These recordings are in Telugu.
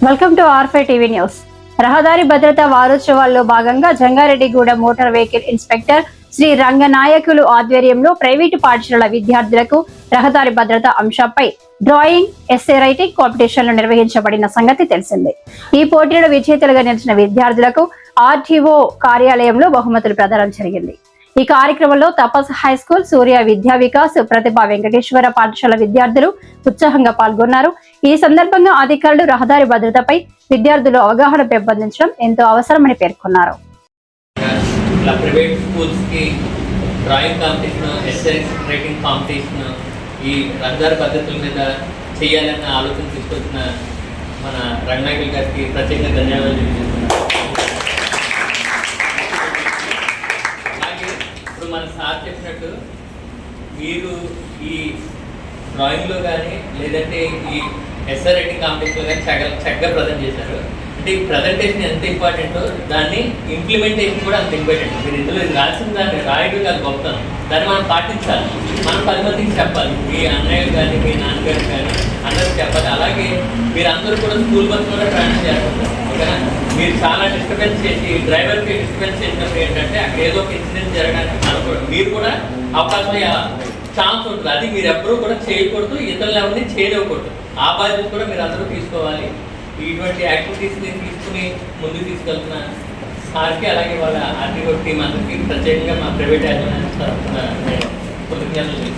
Welcome to R five TV news. రహదారి భద్రతా వారోత్సవాల్లో భాగంగా Jangareddygudem motor vehicle inspector Sri Ranganayakulu ఆధ్వర్యంలో ప్రైవేటు పాఠశాలల విద్యార్థులకు రహదారి భద్రతా అంశంపై డ్రాయింగ్, ఎస్సే రైటింగ్ కాంపిటీషన్లు నిర్వహించబడిన సంగతి తెలిసిందే. ఈ పోటీలో విజేతలుగా నిలిచిన విద్యార్థులకు ఆర్టీఓ కార్యాలయంలో బహుమతులు ప్రదానం జరిగింది. ఈ కార్యక్రమంలో తపస్ హై స్కూల్, సూర్య విద్యా వికాస్, ప్రతిభా వెంకటేశ్వర పాఠశాల విద్యార్థులు ఉత్సాహంగా పాల్గొన్నారు. ఈ సందర్భంగా అధికారులు రహదారి భద్రతపై విద్యార్థులు అవగాహన పెంపొందించడం ఎంతో అవసరమని పేర్కొన్నారు. ఈ రహదారి పద్ధతుల మీద చేయాలన్న ఆలోచన తీసుకొచ్చిన మన రంగనాయకులు గారికి ప్రత్యేకంగా ధన్యవాదాలు తెలియజేస్తున్నాను. అలాగే ఇప్పుడు మన సార్ చెప్పినట్టు మీరు ఈ డ్రాయింగ్లో కానీ లేదంటే ఈ ఎస్ఆర్ రైటింగ్ కాంపిటీషన్లో కానీ చక్కగా ప్రజెంట్ చేశారు. అంటే ఈ ప్రజెంటేషన్ ఎంత ఇంపార్టెంటో దాన్ని ఇంప్లిమెంటేషన్ కూడా అంత ఇంపార్టెంట్. మీరు ఇందులో రాసిన దాన్ని రాయడం కాదు గొప్పతనం, దాన్ని మనం పాటించాలి. మనం 10 మందికి చెప్పాలి. మీ అన్నయ్యలు కానీ మీ నాన్నగారు కానీ అందరికి చెప్పాలి. అలాగే మీరు అందరూ కూడా స్కూల్ బస్ కూడా ప్రయాణం చేస్తారు. ఓకేనా? మీరు చాలా డిస్టర్బెన్స్ చేసి డ్రైవర్కి డిస్టర్బెన్స్ చేసినప్పుడు ఏంటంటే అక్కడ ఏదో ఒక ఇన్సిడెంట్ జరగడానికి అనుకోవడం, మీరు కూడా అవకాశం ఛాన్స్ ఉంటుంది. అది మీరు ఎప్పుడూ కూడా చేయకూడదు, ఇతరులు ఎవరిని చేయలేకూడదు. ఆ బాధ్యత కూడా మీరు అందరూ తీసుకోవాలి. ఇటువంటి యాక్టివిటీస్ని తీసుకుని ముందుకు తీసుకెళ్తున్న సార్కి అలాగే వాళ్ళ ఆర్టీఓ టీం అందరికీ ప్రత్యేకంగా మా ప్రైవేట్ కృతజ్ఞతలు.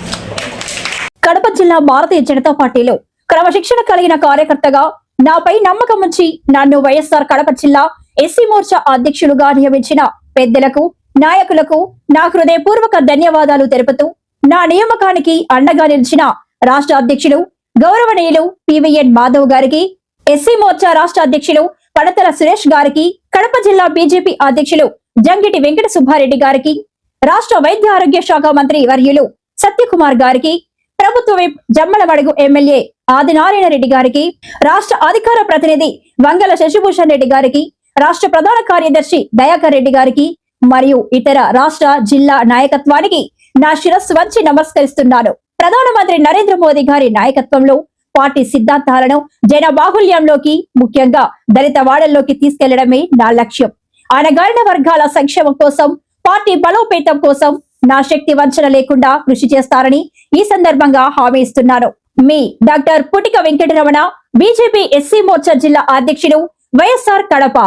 కడప జిల్లా భారతీయ జనతా పార్టీలో క్రమశిక్షణ కలిగిన కార్యకర్తగా నాపై నమ్మకం ఉంచి నన్ను వైఎస్ఆర్ కడప జిల్లా ఎస్సీ మోర్చా అధ్యక్షులుగా నియమించిన పెద్దలకు, నాయకులకు నా హృదయపూర్వక ధన్యవాదాలు తెలుపుతూ నా నియామకానికి అండగా నిలిచిన రాష్ట్ర అధ్యక్షులు గౌరవనీయులు పివిఎన్ మాధవ్ గారికి, ఎస్సీ మోర్చా రాష్ట్ర అధ్యక్షులు పడతల సురేష్ గారికి, కడప జిల్లా బీజేపీ అధ్యక్షులు జంగిటి వెంకట సుబ్బారెడ్డి గారికి, రాష్ట్ర వైద్య ఆరోగ్య శాఖ మంత్రి వర్యులు సత్యకుమార్ గారికి, ప్రభుత్వ విప్ జమ్మలమడుగు ఎమ్మెల్యే ఆదినారాయణ రెడ్డి గారికి, రాష్ట్ర అధికార ప్రతినిధి వంగల శశిభూషణ్ రెడ్డి గారికి, రాష్ట్ర ప్రధాన కార్యదర్శి దయాకర్ రెడ్డి గారికి మరియు ఇతర రాష్ట్ర జిల్లా నాయకత్వానికి నా శిరస్సు వంచి నమస్కరిస్తున్నాను. ప్రధానమంత్రి నరేంద్ర మోదీ గారి నాయకత్వంలో పార్టీ సిద్ధాంతాలను జన బాహుల్యంలోకి, ముఖ్యంగా దళిత వాడల్లోకి తీసుకెళ్లడమే నా లక్ష్యం. అణగారిన వర్గాల సంక్షేమం కోసం, పార్టీ బలోపేతం కోసం నా శక్తి వంచన లేకుండా కృషి చేస్తారని ఈ సందర్భంగా హామీ ఇస్తున్నాను. మీ doctor Putika Venkataramana, BJP SC Morcha జిల్లా అధ్యక్షుడు, వైఎస్ఆర్ కడప.